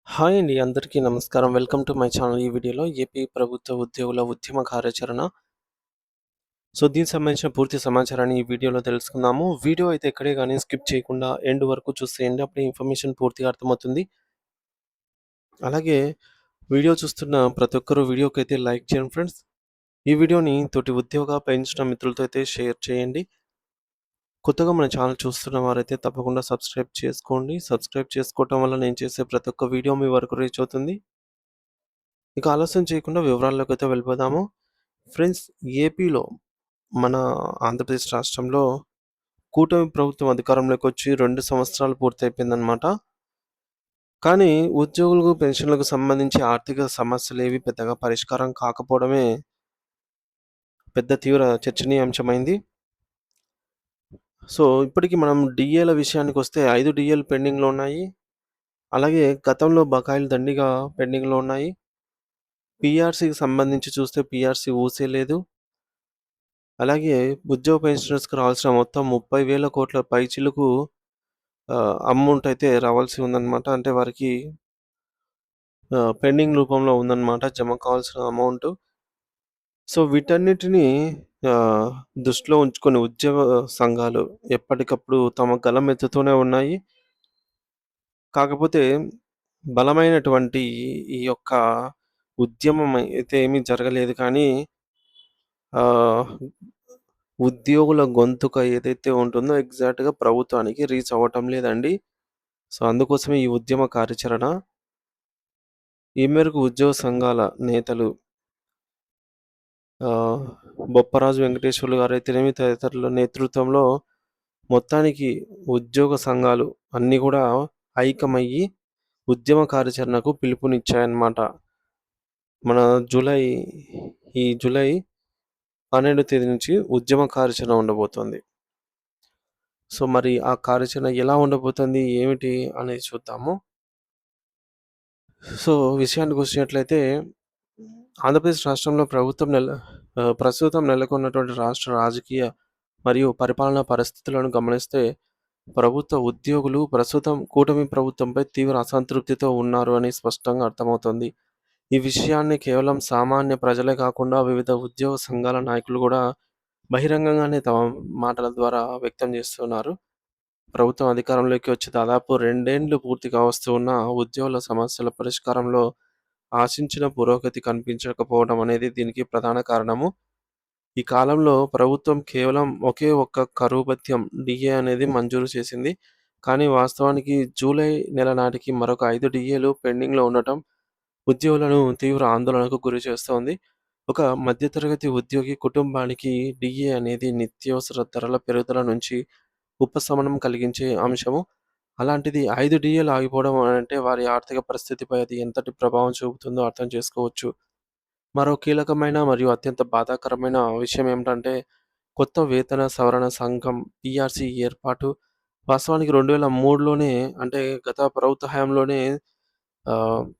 Hi అండి. అందరికీ నమస్కారం. Welcome to my channel. ఈ వీడియోలో ఏపీ ప్రభుత్వ ఉద్యోగుల ఉద్యమ కార్యాచరణ. దీనికి సంబంధించిన పూర్తి సమాచారాన్ని ఈ వీడియోలో తెలుసుకుందాము. వీడియో అయితే ఎక్కడే గాని స్కిప్ చేయకుండా ఎండ్ వరకు చూసేయండి. అప్పుడే ఇన్ఫర్మేషన్ పూర్తిగా అర్థమవుతుంది. అలాగే వీడియో చూస్తున్న ప్రతి ఒక్కరు వీడియోకైతే లైక్ చేయండి ఫ్రెండ్స్. ఈ వీడియోని తోటి ఉద్యోగ పెంచిన మిత్రులతో అయితే షేర్ చేయండి. కొత్తగా మన ఛానల్ చూస్తున్న వారైతే తప్పకుండా సబ్స్క్రైబ్ చేసుకోండి. సబ్స్క్రైబ్ చేసుకోవటం వల్ల నేను చేసే ప్రతి ఒక్క వీడియో మీ వరకు రీచ్ అవుతుంది. ఇక ఆలస్యం చేయకుండా వివరాల్లోకైతే వెళ్ళిపోదాము. ఫ్రెండ్స్, ఏపీలో మన ఆంధ్రప్రదేశ్ రాష్ట్రంలో కూటమి ప్రభుత్వం అధికారంలోకొచ్చి 2 సంవత్సరాలు పూర్తయిపోయిందనమాట. కానీ ఉద్యోగులకు, పెన్షన్‌లకు సంబంధించి ఆర్థిక సమస్యలేవి పెద్దగా పరిష్కారం కాకపోవడమే పెద్ద తీవ్ర చర్చనీయాంశమైంది. ఇప్పటికి మనం డీఏల విషయానికొస్తే 5 డీఏలు పెండింగ్‌లో ఉన్నాయి. అలాగే గతంలో బకాయిలు దండిగా పెండింగ్‌లో ఉన్నాయి. పీఆర్సీకి సంబంధించి చూస్తే పీఆర్సీ ఊసే లేదు. అలాగే ఉద్యోగ పెన్షనర్స్‌కి రావాల్సిన మొత్తం 30,000 కోట్ల పైచిలుకు అమౌంట్ అయితే రావాల్సి ఉందన్నమాట. అంటే వారికి పెండింగ్ రూపంలో ఉందన్నమాట జమ కావాల్సిన అమౌంటు. వీటన్నిటిని ఆహ్, దృష్టిలో ఉంచుకొని ఉద్యోగ సంఘాలు ఎప్పటికప్పుడు తమ గళమెత్తుతూనే ఉన్నాయి. కాకపోతే బలమైనటువంటి ఈ యొక్క ఉద్యమం అయితే ఏమీ జరగలేదు కానీ ఆహ్, ఉద్యోగుల గొంతుక ఏదైతే ఉంటుందో ఎగ్జాక్ట్‌గా ప్రభుత్వానికి రీచ్ అవ్వటం లేదండి. అందుకోసమే ఈ ఉద్యమ కార్యాచరణ. ఈ మేరకు ఉద్యోగ సంఘాల నేతలు ఆహ్, బొప్పరాజు వెంకటేశ్వర్లు గారైతేనేమి తదితరుల నేతృత్వంలో మొత్తానికి ఉద్యోగ సంఘాలు అన్నీ గూడా ఐక్యమయ్యి ఉద్యమ కార్యాచరణకు పిలుపునిచ్చాయన్నమాట. మన జూలై ఈ జూలై 12 తేదీ నుంచి ఉద్యమ కార్యాచరణ ఉండబోతోంది. మరి ఆ కార్యాచరణ ఎలా ఉండబోతుంది? ఏమిటి? అనేది చూద్దాము. విషయానికొచ్చినట్లయితే ఆంధ్రప్రదేశ్ రాష్ట్రంలో ప్రస్తుతం నెలకొన్నటువంటి రాష్ట్ర రాజకీయ మరియు పరిపాలనా పరిస్థితులను గమనిస్తే ప్రభుత్వ ఉద్యోగులు ప్రస్తుతం కూటమి ప్రభుత్వంపై తీవ్ర అసంతృప్తితో ఉన్నారు అని స్పష్టంగా అర్థమవుతుంది. ఈ విషయాన్ని కేవలం సామాన్య ప్రజలే కాకుండా వివిధ ఉద్యోగ సంఘాల నాయకులు కూడా బహిరంగంగానే తమ మాటల ద్వారా వ్యక్తం చేస్తున్నారు. ప్రభుత్వం అధికారంలోకి వచ్చి దాదాపు 2 ఏండ్లు పూర్తి కావస్తూ ఉన్నా ఉద్యోగుల సమస్యల పరిష్కారంలో ఆశించిన పురోగతి కనిపించకపోవడం అనేది దీనికి ప్రధాన కారణము. ఈ కాలంలో ప్రభుత్వం కేవలం ఒకే ఒక్క కరువు భత్యం డీఏ అనేది మంజూరు చేసింది. కానీ వాస్తవానికి జూలై నెల నాటికి మరొక 5 డీఏలు పెండింగ్‌లో ఉండటం ఉద్యోగులను తీవ్ర ఆందోళనకు గురిచేస్తోంది. ఒక మధ్యతరగతి ఉద్యోగి కుటుంబానికి డీఏ అనేది నిత్యావసర ధరల పెరుగుదల నుంచి ఉపశమనం కలిగించే అంశము. అలాంటిది 5 డీఏలు ఆగిపోవడం అంటే వారి ఆర్థిక పరిస్థితిపై అది ఎంతటి ప్రభావం చూపుతుందో అర్థం చేసుకోవచ్చు. మరో కీలకమైన మరియు అత్యంత బాధాకరమైన విషయం ఏమిటంటే, కొత్త వేతన సవరణ సంఘం పీఆర్సీ ఏర్పాటు. వాస్తవానికి 2003లోనే అంటే గత ప్రభుత్వ హయాంలోనే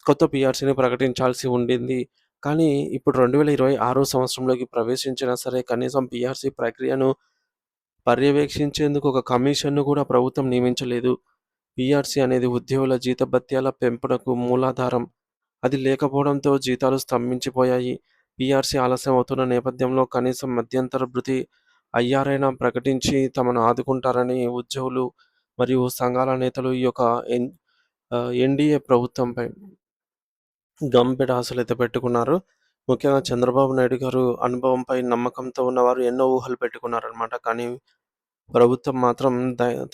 కొత్త పీఆర్సీని ప్రకటించాల్సి ఉండింది. కానీ ఇప్పుడు 2026 సంవత్సరంలోకి ప్రవేశించినా సరే కనీసం పీఆర్సీ ప్రక్రియను పర్యవేక్షించేందుకు ఒక కమిషన్‌ను కూడా ప్రభుత్వం నియమించలేదు. పీఆర్సీ అనేది ఉద్యోగుల జీతభత్యాల పెంపునకు మూలాధారం. అది లేకపోవడంతో జీతాలు స్తంభించిపోయాయి. పీఆర్సీ ఆలస్యం అవుతున్న నేపథ్యంలో కనీసం మధ్యంతర భృతి ఐఆర్‌ఐనా ప్రకటించి తమను ఆదుకుంటారని ఉద్యోగులు మరియు సంఘాల నేతలు ఈ యొక్క ఎన్‌డీఏ ప్రభుత్వంపై గంపెడు ఆశలైతే పెట్టుకున్నారు. ముఖ్యంగా చంద్రబాబు నాయుడు గారు అనుభవంపై నమ్మకంతో ఉన్నవారు ఎన్నో ఊహలు పెట్టుకున్నారనమాట. కానీ ప్రభుత్వం మాత్రం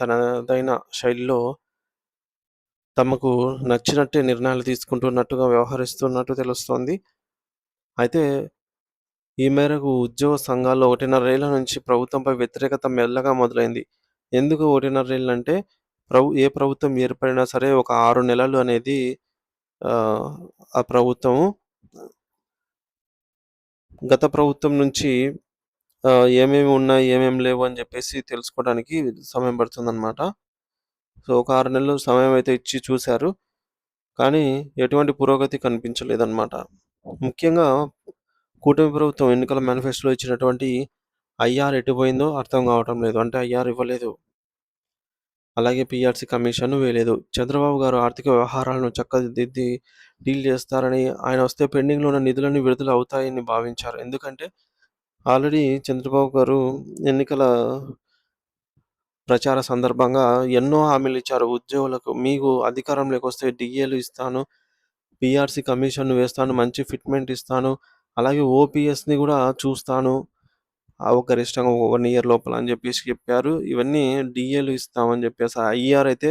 తనదైన శైలిలో తమకు నచ్చినట్టే నిర్ణయాలు తీసుకుంటున్నట్టుగా వ్యవహరిస్తున్నట్టు తెలుస్తోంది. అయితే ఈ మేరకు ఉద్యోగ సంఘాల్లో 1.5 ఏళ్ల నుంచి ప్రభుత్వంపై వ్యతిరేకత మెల్లగా మొదలైంది. ఎందుకు 1.5 ఏళ్లంటే ఏ ప్రభుత్వం ఏర్పడినా సరే ఒక 6 నెలలు అనేది ఆహ్, ఆ ప్రభుత్వము గత ప్రభుత్వం నుంచి ఏమేమి ఉన్నాయి, ఏమేమి లేవు అని జెప్పేసి తెలుసుకోవడానికి సమయం పడుతుందనమాట. ఒక 6 నెలలు సమయం అయితే ఇచ్చి చూసారు. కానీ ఎటువంటి పురోగతి కనిపించలేదన్నమాట. ముఖ్యంగా కూటమి ప్రభుత్వం ఎన్నికల మేనిఫెస్టోలో ఇచ్చినటువంటి ఐఆర్ ఎటు పోయిందో అర్థం కావటం లేదు. అంటే ఐఆర్ ఇవ్వలేదు. అలాగే పీఆర్సీ కమిషన్ వేయలేదు. చంద్రబాబు గారు ఆర్థిక వ్యవహారాలను చక్కదిద్ది డీల్ చేస్తారని, ఆయన వస్తే పెండింగ్‌లో ఉన్న నిధులన్నీ విడుదల అవుతాయని భావించారు. ఎందుకంటే ఆల్రెడీ చంద్రబాబు గారు ఎన్నికల ప్రచార సందర్భంగా ఎన్నో హామీలిచ్చారు ఉద్యోగులకు. మీకు అధికారంలోకొస్తే డీఏలు ఇస్తాను, పీఆర్సీ కమిషన్ వేస్తాను, మంచి ఫిట్‌మెంట్ ఇస్తాను, అలాగే ఓపీఎస్‌ని గూడా చూస్తాను. గరిష్టంగా 1 ఇయర్ లోపల అని జెప్పేసి చెప్పారు. ఇవన్నీ డీఏలు ఇస్తామని జెప్పేసి ఐఆర్ అయితే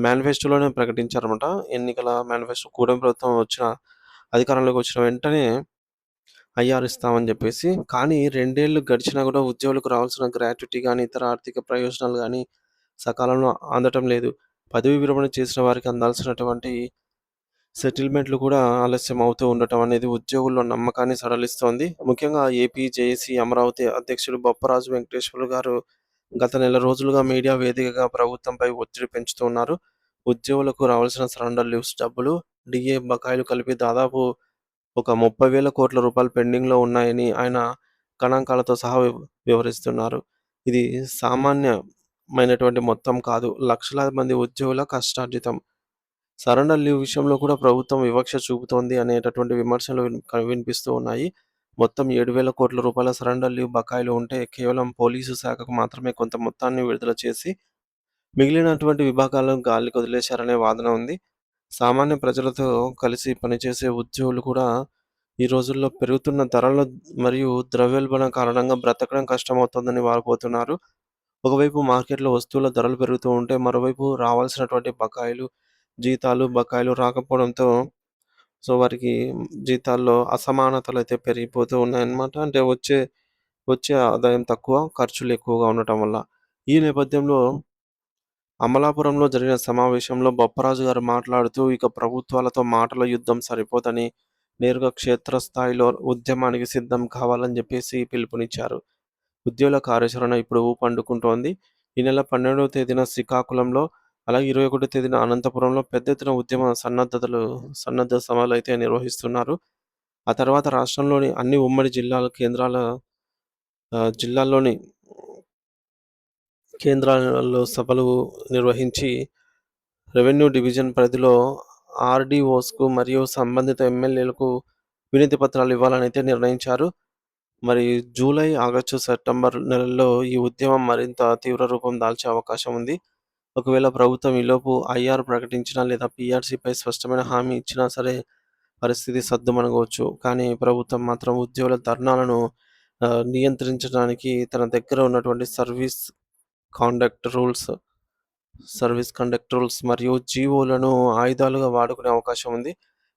మేనిఫెస్టోలోనే ప్రకటించారన్నమాట. ఎన్నికల మేనిఫెస్టో కూటమి ప్రభుత్వం అధికారంలోకి వచ్చిన వెంటనే ఐఆర్ ఇస్తామని జెప్పేసి. కానీ 2 ఏళ్ళు గడిచినా గూడా ఉద్యోగులకు రావాల్సిన గ్రాట్యుటీ గానీ, ఇతర ఆర్థిక ప్రయోజనాలు గానీ సకాలంలో అందటం లేదు. పదవీ విరమణ చేసిన వారికి అందాల్సినటువంటి సెటిల్మెంట్‌లు కూడా ఆలస్యం అవుతూ ఉండటం అనేది ఉద్యోగుల్లో నమ్మకాన్ని సడలిస్తోంది. ముఖ్యంగా ఏపీ జేఏసీ అమరావతి అధ్యక్షులు బొప్పరాజు వెంకటేశ్వర్లు గారు గత నెల రోజులుగా మీడియా వేదికగా ప్రభుత్వంపై ఒత్తిడి పెంచుతూ ఉన్నారు. ఉద్యోగులకు రావాల్సిన సరెండర్ లీవ్స్ డబ్బులు, డీఏ బకాయిలు కలిపి దాదాపు ఒక 30,000 కోట్ల రూపాయలు పెండింగ్‌లో ఉన్నాయని ఆయన గణాంకాలతో సహా వివరిస్తున్నారు. ఇది సామాన్యమైనటువంటి మొత్తం కాదు. లక్షలాది మంది ఉద్యోగుల కష్టార్జితం. సరెండర్ లీవ్ విషయంలో కూడా ప్రభుత్వం వివక్ష చూపుతోంది అనేటటువంటి విమర్శలు వినిపిస్తూ ఉన్నాయి. మొత్తం 7,000 కోట్ల రూపాయల సరెండర్ లీవ్ బకాయిలు ఉంటే కేవలం పోలీసు శాఖకు మాత్రమే కొంత మొత్తాన్ని విడుదల చేసి మిగిలినటువంటి విభాగాలను గాలికి వదిలేశారనే వాదన ఉంది. సామాన్య ప్రజలతో కలిసి పనిచేసే ఉద్యోగులు కూడా ఈ రోజుల్లో పెరుగుతున్న ధరల మరియు ద్రవ్యోల్బణం కారణంగా బ్రతకడం కష్టమవుతోందని వాపోతున్నారు. ఒకవైపు మార్కెట్‌లో వస్తువుల ధరలు పెరుగుతూ ఉంటే, మరోవైపు రావాల్సినటువంటి బకాయిలు, జీతాలు, బకాయిలు రాకపోవడంతో వారికి జీతాల్లో అసమానతలైతే పెరిగిపోతూ ఉన్నాయన్నమాట. అంటే వచ్చే వచ్చే ఆదాయం తక్కువ, ఖర్చులు ఎక్కువగా ఉండటం వల్ల. ఈ నేపథ్యంలో అమలాపురంలో జరిగిన సమావేశంలో బొప్పరాజు గారు మాట్లాడుతూ, ఇక ప్రభుత్వాలతో మాటల యుద్ధం సరిపోదని, నేరుగా క్షేత్రస్థాయిలో ఉద్యమానికి సిద్ధం కావాలని జెప్పేసి పిలుపునిచ్చారు. ఉద్యోగుల కార్యాచరణ ఇప్పుడు ఊపందుకుంటోంది. ఈ నెల 12వ తేదీన శ్రీకాకుళంలో, అలాగే 21 తేదీన అనంతపురంలో పెద్ద ఎత్తున ఉద్యమ సన్నద్ధ సభలైతే నిర్వహిస్తున్నారు. ఆ తర్వాత రాష్ట్రంలోని అన్ని ఉమ్మడి జిల్లాల్లోని కేంద్రాలలో సభలు నిర్వహించి రెవెన్యూ డివిజన్ పరిధిలో ఆర్‌డీఓస్‌కు మరియు సంబంధిత ఎమ్మెల్యేలకు వినతి పత్రాలు ఇవ్వాలనైతే నిర్ణయించారు. మరి జూలై, ఆగస్టు, సెప్టెంబర్ నెలల్లో ఈ ఉద్యమం మరింత తీవ్ర రూపం దాల్చే అవకాశం ఉంది. ఒకవేళ ప్రభుత్వం ఈలోపు ఐఆర్ ప్రకటించినా లేదా పీఆర్సీపై స్పష్టమైన హామీ ఇచ్చినా సరే పరిస్థితి సద్దుమణగవచ్చు. కానీ ప్రభుత్వం మాత్రం ఉద్యోగుల ధర్నాలను నియంత్రించడానికి తన దగ్గర ఉన్నటువంటి conduct rules service conduct rules మరియు జీవోలను ఆయుధాలుగా వాడుకునే అవకాశం ఉంది.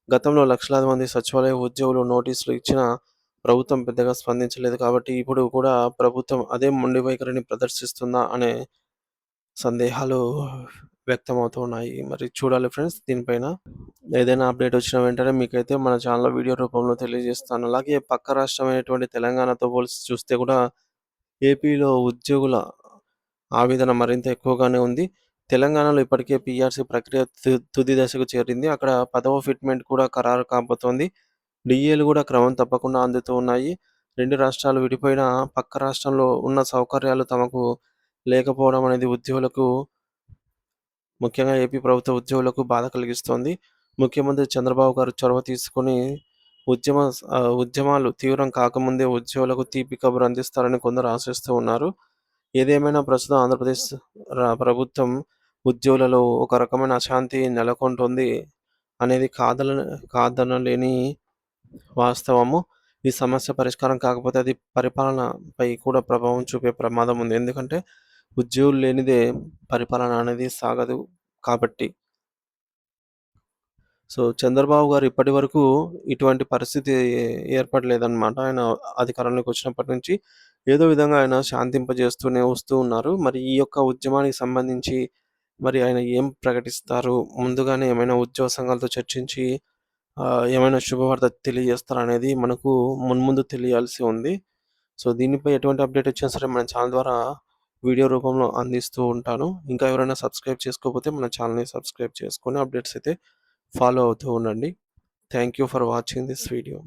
గతంలో లక్షలాది మంది సచివాలయ ఉద్యోగులు నోటీసులు ఇచ్చినా ప్రభుత్వం పెద్దగా స్పందించలేదు కాబట్టి ఇప్పుడు కూడా ప్రభుత్వం అదే మొండి వైఖరిని ప్రదర్శిస్తుందా అనే సందేహాలు వ్యక్తమవుతూ ఉన్నాయి. మరి చూడాలి ఫ్రెండ్స్ దీనిపైన. ఏదైనా అప్డేట్ వచ్చిన వెంటనే మీకైతే మన ఛానల్‌లో వీడియో రూపంలో తెలియజేస్తాను. అలాగే పక్క రాష్ట్రమైనటువంటి తెలంగాణతో పోల్చి చూస్తే కూడా ఏపీలో ఉద్యోగుల ఆవేదన మరింత ఎక్కువగానే ఉంది. తెలంగాణలో ఇప్పటికే పీఆర్సీ ప్రక్రియ తుది దశకు చేరింది. అక్కడ 10వ ఫిట్‌మెంట్ కూడా ఖరారు కాబోతోంది. డీఏలు కూడా క్రమం తప్పకుండా అందుతూ ఉన్నాయి. 2 రాష్ట్రాలు విడిపోయినా పక్క రాష్ట్రంలో ఉన్న సౌకర్యాలు తమకు లేకపోవడం అనేది ముఖ్యంగా ఏపీ ప్రభుత్వ ఉద్యోగులకు బాధ కలిగిస్తోంది. ముఖ్యమంత్రి చంద్రబాబు గారు చొరవ తీసుకొని ఉద్యమాలు తీవ్రం కాకముందే ఉద్యోగులకు తీపి కబురు అందిస్తారని కొందరు ఆశిస్తూ ఉన్నారు. ఏదేమైనా ప్రస్తుతం ఆంధ్రప్రదేశ్ ప్రభుత్వం ఉద్యోగులలో ఒక రకమైన అశాంతి నెలకొంటుంది అనేది కాదనలేని వాస్తవము. ఈ సమస్య పరిష్కారం కాకపోతే అది పరిపాలనపై కూడా ప్రభావం చూపే ప్రమాదం ఉంది. ఎందుకంటే ఉద్యోగులు లేనిదే పరిపాలన అనేది సాగదు కాబట్టి. చంద్రబాబు గారు ఇప్పటివరకు ఇటువంటి పరిస్థితి ఏర్పడలేదన్నమాట. ఆయన అధికారంలోకి వచ్చినప్పటి నుంచి ఏదో విధంగా ఆయన శాంతింపజేస్తూనే వస్తూ ఉన్నారు. మరి ఈ యొక్క ఉద్యమానికి సంబంధించి మరి ఆయన ఏం ప్రకటిస్తారు? ముందుగానే ఏమైనా ఉద్యోగ సంఘాలతో చర్చించి ఏమైనా శుభవార్త తెలియజేస్తారా అనేది మనకు మున్ముందు తెలియాల్సి ఉంది. దీనిపై ఎటువంటి అప్డేట్ వచ్చినా సరే మన ఛానల్ ద్వారా వీడియో రూపంలో అందిస్తూ ఉంటాను. ఇంకా ఎవరైనా సబ్స్క్రైబ్ చేసుకోకపోతే మన ఛానల్‌ని సబ్స్క్రైబ్ చేసుకొని అప్డేట్స్ అయితే ఫాలో అవుతూ ఉండండి. Thank you for watching this video.